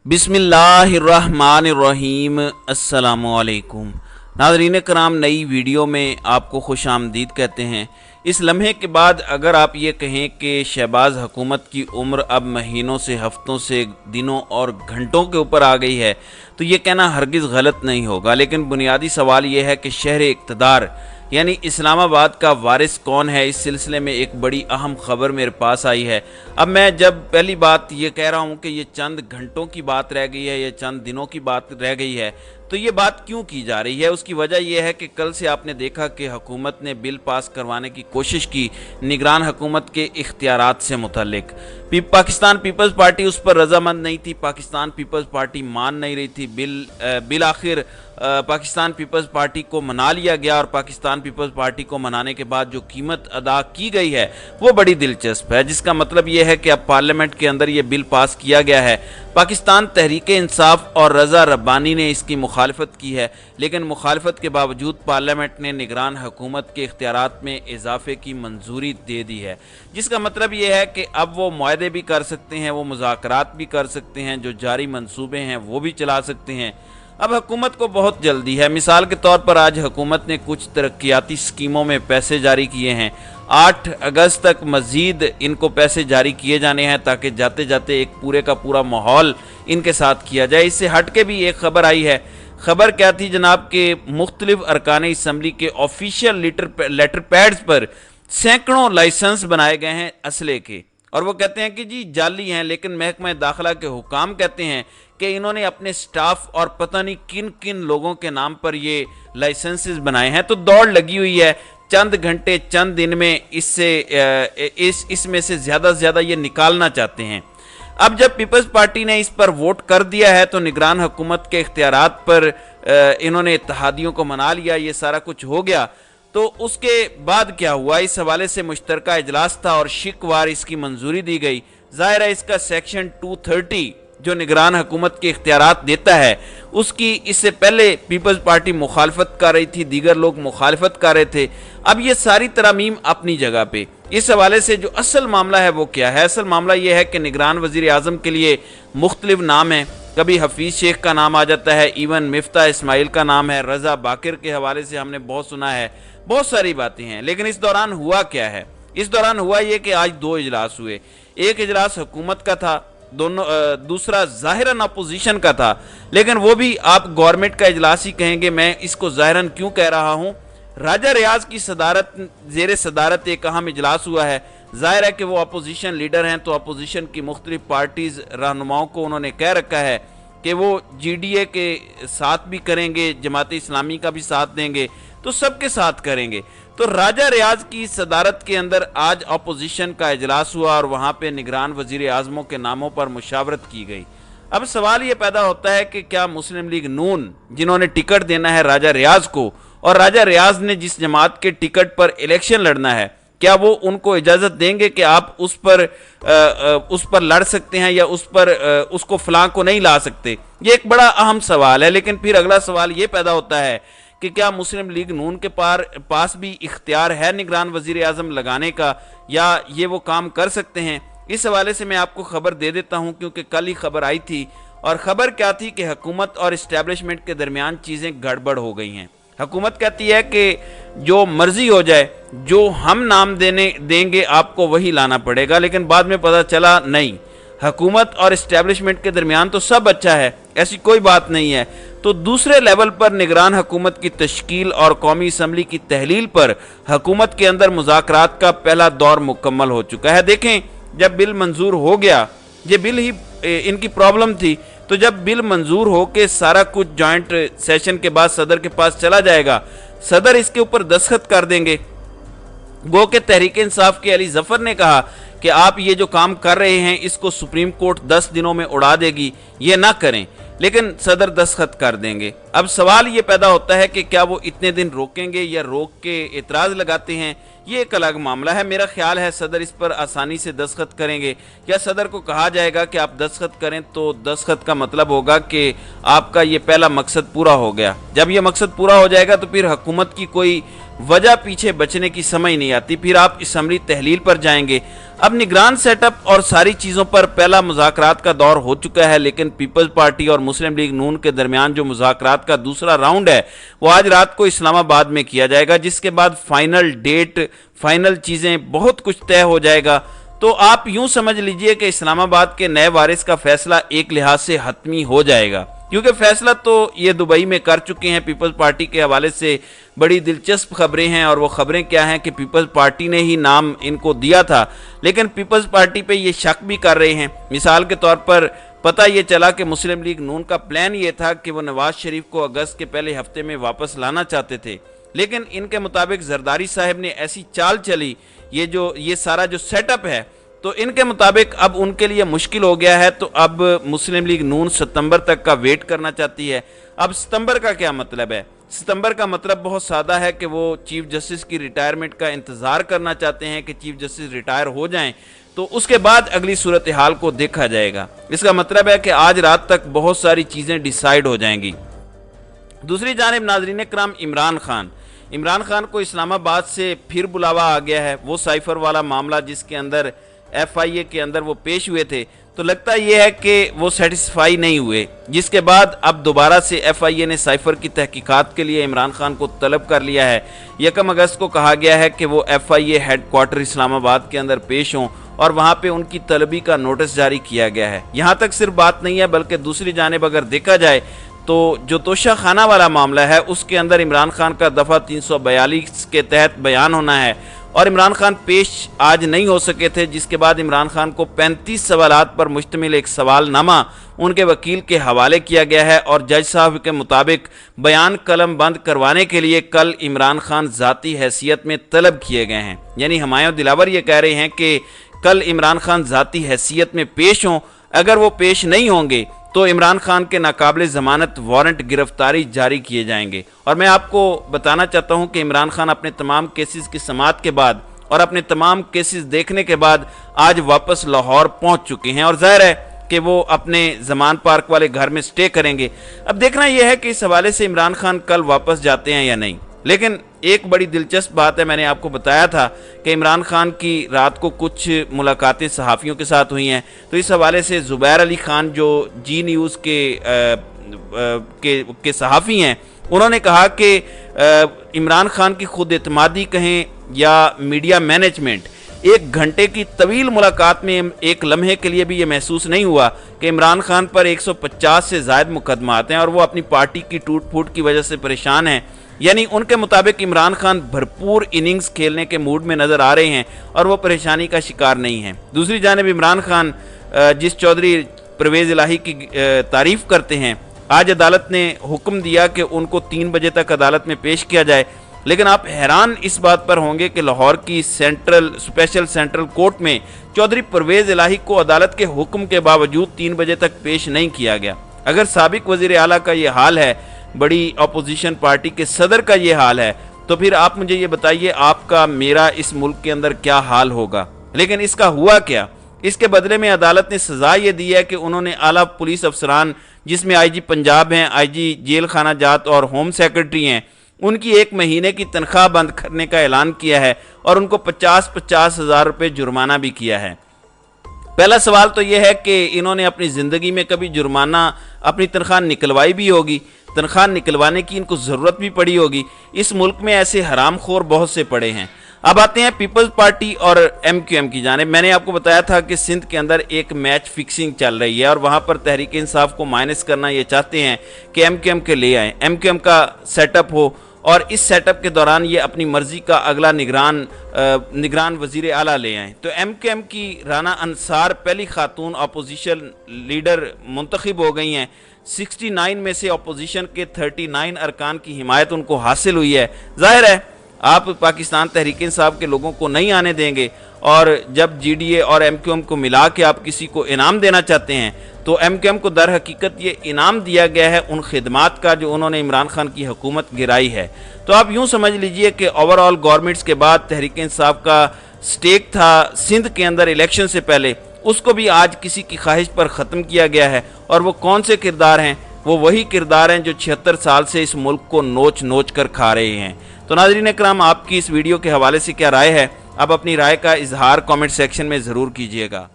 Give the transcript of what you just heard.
बिस्मिल्लाहिर्रहमानिर्रहीम। अस्सलामुअलैकुम नाज़रीन कराम, नई वीडियो में आपको खुश आमदीद कहते हैं। इस लम्हे के बाद अगर आप ये कहें कि शहबाज हुकूमत की उम्र अब महीनों से, हफ्तों से, दिनों और घंटों के ऊपर आ गई है तो ये कहना हरगिज़ गलत नहीं होगा। लेकिन बुनियादी सवाल ये है कि शहर इक़्तिदार यानी इस्लामाबाद का वारिस कौन है। इस सिलसिले में एक बड़ी अहम खबर मेरे पास आई है। अब मैं जब पहली बात ये कह रहा हूँ कि ये चंद घंटों की बात रह गई है, ये चंद दिनों की बात रह गई है, तो ये बात क्यों की जा रही है, उसकी वजह यह है कि कल से आपने देखा कि हुकूमत ने बिल पास करवाने की कोशिश की निगरान हुकूमत के इख्तियारात से मुतल्लिक। पाकिस्तान पीपल्स पार्टी उस पर रजामंद नहीं थी, पाकिस्तान पीपल्स पार्टी मान नहीं रही थी। बिल आखिर पाकिस्तान पीपल्स पार्टी को मना लिया गया और पाकिस्तान पीपल्स पार्टी को मनाने के बाद जो कीमत अदा की गई है वो बड़ी दिलचस्प है, जिसका मतलब ये है कि अब पार्लियामेंट के अंदर ये बिल पास किया गया है। पाकिस्तान तहरीक इंसाफ और रज़ा रब्बानी ने इसकी मुखालफत की है, लेकिन मुखालफत के बावजूद पार्लियामेंट ने निगरान हुकूमत के इख्तियारात में इजाफे की मंजूरी दे दी है, जिसका मतलब ये है कि अब वो मुआहदे भी कर सकते हैं, वो मुज़ाकरात भी कर सकते हैं, जो जारी मंसूबे हैं वो भी चला सकते हैं। अब हुकूमत को बहुत जल्दी है। मिसाल के तौर पर आज हुकूमत ने कुछ तरक्याती स्कीमों में पैसे जारी किए हैं। 8 अगस्त तक मज़ीद इनको पैसे जारी किए जाने हैं ताकि जाते जाते एक पूरे का पूरा माहौल इनके साथ किया जाए। इससे हट के भी एक खबर आई है। खबर क्या थी जनाब के मुख्तलिफ अरकान असम्बली के ऑफिशियल लेटर पैड्स पर सैकड़ों लाइसेंस बनाए गए हैं असले के, और वो कहते हैं कि जी जाली हैं, लेकिन महकमा दाखिला के हुकाम कहते हैं कि इन्होंने अपने स्टाफ और पता नहीं किन किन लोगों के नाम पर ये लाइसेंसेस बनाए हैं। तो दौड़ लगी हुई है, चंद घंटे चंद दिन में इसमें से ज़्यादा ये निकालना चाहते हैं। अब जब पीपल्स पार्टी ने इस पर वोट कर दिया है तो निगरान हुकूमत के इख्तियारात पर इन्होंने इत्तेहादियों को मना लिया, ये सारा कुछ हो गया। तो उसके बाद क्या हुआ, इस हवाले से मुश्तरका इजलास था और शिकवार इसकी मंजूरी दी गई। ज़ाहिर है इसका सेक्शन 230 जो निगरान हुकूमत के इख्तियारात देता है उसकी इससे पहले पीपल्स पार्टी मुखालफत कर रही थी, दीगर लोग मुखालफत कर रहे थे। अब ये सारी तरमीम अपनी जगह पे। इस हवाले से जो असल मामला है वो क्या है, असल मामला ये है कि निगरान वज़ीर आज़म के लिए मुख्तलिफ नाम हैं। कभी हफीज़ शेख का नाम आ जाता है, इवन मिफ्ता इस्माइल का नाम है, रज़ा बाकिर के हवाले से हमने बहुत सुना है, बहुत सारी बातें हैं। लेकिन इस दौरान हुआ क्या है, इस दौरान हुआ ये कि आज 2 इजलास हुए। एक इजलास हुकूमत का था, दूसरा ज़ाहिरन अपोजिशन का था, लेकिन वो भी आप गवर्नमेंट का इजलास ही कहेंगे। मैं इसको ज़ाहिरन क्यों कह रहा हूँ, राजा रियाज की ज़ेर सदारत एक अहम इजलास हुआ है। ज़ाहिर है कि वो अपोजिशन लीडर हैं, तो अपोजिशन की मुख्तलिफ पार्टीज़ रहनुमाओं को उन्होंने कह रखा है कि वो GDA के साथ भी करेंगे, जमात इस्लामी का भी साथ देंगे, तो सबके साथ करेंगे। तो राजा रियाज की सदारत के अंदर आज अपोजिशन का इजलास हुआ और वहाँ पे निगरान वज़ीर आज़मों के नामों पर मुशावरत की गई। अब सवाल ये पैदा होता है कि क्या मुस्लिम लीग नून, जिन्होंने टिकट देना है राजा रियाज को, और राजा रियाज ने जिस जमात के टिकट पर इलेक्शन लड़ना है, क्या वो उनको इजाज़त देंगे कि आप उस पर लड़ सकते हैं या उसको फलां को नहीं ला सकते। ये एक बड़ा अहम सवाल है। लेकिन फिर अगला सवाल ये पैदा होता है कि क्या मुस्लिम लीग नून के पास भी इख्तियार है निगरान वज़ीर आज़म लगाने का, या ये वो काम कर सकते हैं। इस हवाले से मैं आपको खबर दे देता हूं, क्योंकि कल ही खबर आई थी। और ख़बर क्या थी कि हुकूमत और इस्टेब्लिशमेंट के दरमियान चीज़ें गड़बड़ हो गई हैं। हुकूमत कहती है कि जो मर्जी हो जाए, जो हम नाम देंगे आपको वही लाना पड़ेगा, लेकिन बाद में पता चला नहीं, हुकूमत और इस्टेब्लिशमेंट के दरमियान तो सब अच्छा है, ऐसी कोई बात नहीं है। तो दूसरे लेवल पर निगरान हुकूमत की तश्कील और कौमी असम्बली की तहलील पर हुकूमत के अंदर मुज़ाकरात का पहला दौर मुकम्मल हो चुका है। देखें, जब बिल मंजूर हो गया, ये बिल ही इनकी प्रॉब्लम थी, तो जब बिल मंजूर हो के सारा कुछ जॉइंट सेशन के बाद सदर के पास चला जाएगा, सदर इसके ऊपर दस्तखत कर देंगे। गो के तहरीक इंसाफ के अली जफर ने कहा कि आप ये जो काम कर रहे हैं इसको सुप्रीम कोर्ट 10 दिनों में उड़ा देगी, ये ना करें, लेकिन सदर दस्तखत कर देंगे। अब सवाल ये पैदा होता है कि क्या वो इतने दिन रोकेंगे या रोक के एतराज़ लगाते हैं, ये एक अलग मामला है। मेरा ख्याल है सदर इस पर आसानी से दस्तखत करेंगे, या सदर को कहा जाएगा कि आप दस्तखत करें, तो दस्तखत का मतलब होगा कि आपका ये पहला मकसद पूरा हो गया। जब ये मकसद पूरा हो जाएगा तो फिर हुकूमत की कोई वजह पीछे बचने की समझ नहीं आती। फिर आप असम्बली तहलील पर जाएंगे। अब निगरान सेटअप और सारी चीज़ों पर पहला मुज़ाकरात का दौर हो चुका है, लेकिन पीपल्स पार्टी और मुस्लिम लीग नून के दरमियान जो मुज़ाकरात का दूसरा राउंड है वो आज रात को इस्लामाबाद में किया जाएगा, जिसके बाद फाइनल डेट, फाइनल चीज़ें, बहुत कुछ तय हो जाएगा। तो आप यूं समझ लीजिए कि इस्लामाबाद के नए वारिस का फैसला एक लिहाज से हतमी हो जाएगा, क्योंकि फैसला तो ये दुबई में कर चुके हैं। पीपल्स पार्टी के हवाले से बड़ी दिलचस्प खबरें हैं, और वो खबरें क्या हैं कि पीपल्स पार्टी ने ही नाम इनको दिया था, लेकिन पीपल्स पार्टी पे ये शक भी कर रहे हैं। मिसाल के तौर पर पता ये चला कि मुस्लिम लीग नून का प्लान ये था कि वो नवाज शरीफ को अगस्त के पहले हफ्ते में वापस लाना चाहते थे, लेकिन इनके मुताबिक जरदारी साहब ने ऐसी चाल चली, ये सारा जो सेटअप है, तो इनके मुताबिक अब उनके लिए मुश्किल हो गया है। तो अब मुस्लिम लीग नून सितंबर तक का वेट करना चाहती है। अब सितंबर का क्या मतलब है? सितंबर का मतलब बहुत सादा है कि वो चीफ जस्टिस की रिटायरमेंट का इंतज़ार करना चाहते हैं कि चीफ जस्टिस रिटायर हो जाएं, तो उसके बाद अगली सूरत हाल को देखा जाएगा। इसका मतलब है कि आज रात तक बहुत सारी चीज़ें डिसाइड हो जाएंगी। दूसरी जानिब नाज़रीन कराम, इमरान खान को इस्लामाबाद से फिर बुलावा आ गया है। वो साइफर वाला मामला जिसके अंदर FIA के अंदर वो पेश हुए थे, तो लगता यह है कि वो सेटिस्फाई नहीं हुए, जिसके बाद अब दोबारा से FIA ने साइफर की तहकीकात के लिए इमरान खान को तलब कर लिया है। 1 अगस्त को कहा गया है कि वो FIA हेडक्वार्टर इस्लामाबाद के अंदर पेश हों, और वहाँ पे उनकी तलबी का नोटिस जारी किया गया है। यहाँ तक सिर्फ बात नहीं है, बल्कि दूसरी जानिब अगर देखा जाए तो जो तोशा खाना वाला मामला है उसके अंदर इमरान खान का दफ़ा 342 के तहत बयान होना है, और इमरान खान पेश आज नहीं हो सके थे, जिसके बाद इमरान खान को 35 सवालात पर मुश्तमिल एक सवालनामा उनके वकील के हवाले किया गया है, और जज साहब के मुताबिक बयान कलम बंद करवाने के लिए कल इमरान खान ज़ाती हैसियत में तलब किए गए हैं। यानी हमायूं दिलावर ये कह रहे हैं कि कल इमरान खान ज़ाती हैसियत में पेश हों। अगर वो पेश नहीं होंगे तो इमरान खान के नाकाबिले ज़मानत वारंट गिरफ्तारी जारी किए जाएंगे। और मैं आपको बताना चाहता हूं कि इमरान खान अपने तमाम केसेस की समाअत के बाद और अपने तमाम केसेस देखने के बाद आज वापस लाहौर पहुंच चुके हैं, और जाहिर है कि वो अपने जमान पार्क वाले घर में स्टे करेंगे। अब देखना यह है कि इस हवाले से इमरान खान कल वापस जाते हैं या नहीं। लेकिन एक बड़ी दिलचस्प बात है, मैंने आपको बताया था कि इमरान खान की रात को कुछ मुलाकातें सहाफ़ियों के साथ हुई हैं, तो इस हवाले से ज़ुबैर अली खान जो जी न्यूज़ के सहाफ़ी हैं, उन्होंने कहा कि इमरान खान की खुद एतमादी कहें या मीडिया मैनेजमेंट, 1 घंटे की तवील मुलाकात में एक लम्हे के लिए भी ये महसूस नहीं हुआ कि इमरान खान पर 150 से ज़ायद मुकदमात हैं और वो अपनी पार्टी की टूट फूट की वजह से परेशान हैं। यानी उनके मुताबिक इमरान खान भरपूर इनिंग्स खेलने के मूड में नज़र आ रहे हैं और वो परेशानी का शिकार नहीं हैं। दूसरी जानिब इमरान खान जिस चौधरी परवेज़ इलाही की तारीफ़ करते हैं, आज अदालत ने हुक्म दिया कि उनको 3 बजे तक अदालत में पेश किया जाए। लेकिन आप हैरान इस बात पर होंगे कि लाहौर की स्पेशल सेंट्रल कोर्ट में चौधरी परवेज़ इलाही को अदालत के हुक्म के बावजूद 3 बजे तक पेश नहीं किया गया। अगर साबिक वज़ीर आला का ये हाल है, बड़ी अपोजिशन पार्टी के सदर का ये हाल है, तो फिर आप मुझे ये बताइए आपका मेरा इस मुल्क के अंदर क्या हाल होगा। लेकिन इसका हुआ क्या? इसके बदले में अदालत ने सजा ये दी है कि उन्होंने आला पुलिस अफसरान, जिसमें IG पंजाब हैं, IG जेल खाना जात और होम सेक्रेटरी हैं, उनकी 1 महीने की तनख्वाह बंद करने का ऐलान किया है और उनको 50-50 हज़ार रुपये जुर्माना भी किया है। पहला सवाल तो यह है कि इन्होंने अपनी ज़िंदगी में कभी जुर्माना, अपनी तनख्वाह निकलवाई भी होगी? तनख्वाह निकलवाने की इनको ज़रूरत भी पड़ी होगी। इस मुल्क में ऐसे हरामखोर बहुत से पड़े हैं। अब आते हैं पीपल्स पार्टी और MQM की जानिब। मैंने आपको बताया था कि सिंध के अंदर एक मैच फिक्सिंग चल रही है और वहाँ पर तहरीक इंसाफ को माइनस करना ये चाहते हैं कि MQM के ले आएँ, MQM का सेटअप हो, और इस सेटअप के दौरान ये अपनी मर्जी का अगला निगरान वज़ीर आला ले आएँ। तो MQM की राना अंसार पहली खातून अपोजिशन लीडर मुंतखब हो गई हैं। 69 में से अपोजिशन के 39 अरकान की हिमायत उनको हासिल हुई है। जाहिर है आप पाकिस्तान तहरीक इंसाफ के लोगों को नहीं आने देंगे, और जब GDA और MQM को मिला के आप किसी को इनाम देना चाहते हैं, तो MQM को दर हकीकत ये इनाम दिया गया है उन खिदमात का जो उन्होंने इमरान खान की हुकूमत गिराई है। तो आप यूँ समझ लीजिए कि ओवरऑल गवर्नमेंट्स के बाद तहरीक इंसाफ का स्टेक था सिंध के अंदर इलेक्शन से पहले, उसको भी आज किसी की ख्वाहिश पर ख़त्म किया गया है। और वो कौन से किरदार हैं? वो वही किरदार हैं जो 76 साल से इस मुल्क को नोच नोच कर खा रहे हैं। तो नाज़रीन इकराम, आपकी इस वीडियो के हवाले से क्या राय है? आप अपनी राय का इजहार कमेंट सेक्शन में ज़रूर कीजिएगा।